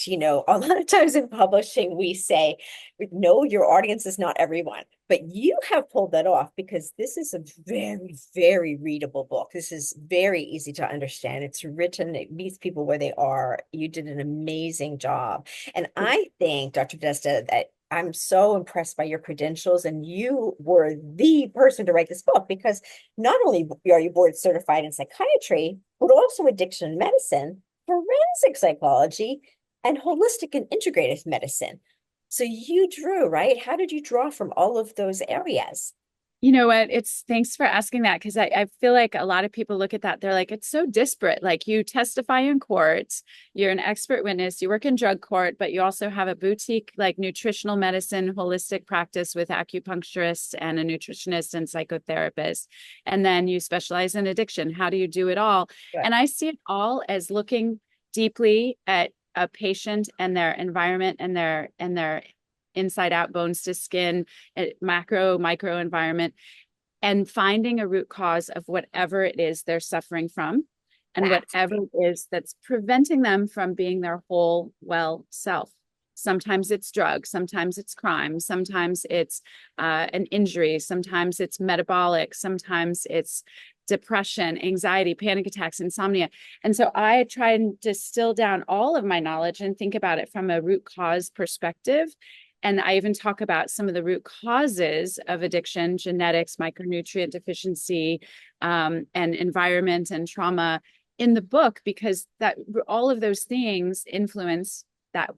right. A lot of times in publishing, we say, no, your audience is not everyone, but you have pulled that off because this is a very, very readable book. This is very easy to understand. It's written, it meets people where they are. You did an amazing job. And I think, Dr. Podesta, that I'm so impressed by your credentials, and you were the person to write this book because not only are you board certified in psychiatry, but also addiction medicine, forensic psychology, and holistic and integrative medicine. So you drew, right? How did you draw from all of those areas? You know what? It's thanks for asking that because I feel like a lot of people look at that. They're like, it's so disparate. Like you testify in court, you're an expert witness, you work in drug court, but you also have a boutique like nutritional medicine, holistic practice with acupuncturists and a nutritionist and psychotherapist. And then you specialize in addiction. How do you do it all? Good. And I see it all as looking deeply at a patient and their environment and their inside out, bones to skin, macro, micro environment, and finding a root cause of whatever it is they're suffering from and That's whatever it is that's preventing them from being their whole well self. Sometimes it's drugs, sometimes it's crime, sometimes it's an injury, sometimes it's metabolic, sometimes it's depression, anxiety, panic attacks, insomnia. And so I try and distill down all of my knowledge and think about it from a root cause perspective. And I even talk about some of the root causes of addiction, genetics, micronutrient deficiency, and environment and trauma in the book, because that all of those things influence that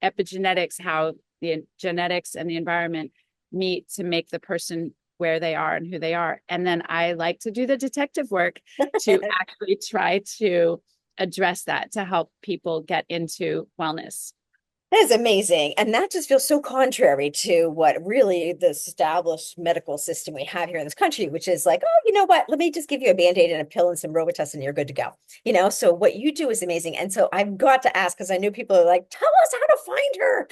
epigenetics, how the genetics and the environment meet to make the person where they are and who they are. And then I like to do the detective work to actually try to address that to help people get into wellness. That is amazing. And that just feels so contrary to what really the established medical system we have here in this country, which is like, oh, you know what? Let me just give you a Band-Aid and a pill and some Robitussin and you're good to go. So what you do is amazing. And so I've got to ask, because I know people are like, tell us how to find her.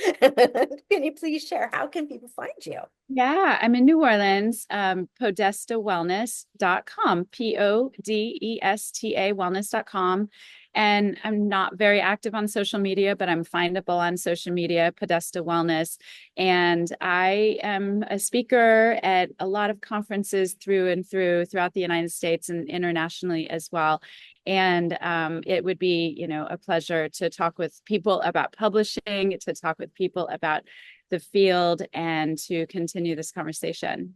Can you please share? How can people find you? Yeah, I'm in New Orleans, podestawellness.com, Podesta wellness.com. And I'm not very active on social media, but I'm findable on social media, Podesta Wellness. And I am a speaker at a lot of conferences throughout the United States and internationally as well. And it would be, a pleasure to talk with people about publishing, to talk with people about the field and to continue this conversation.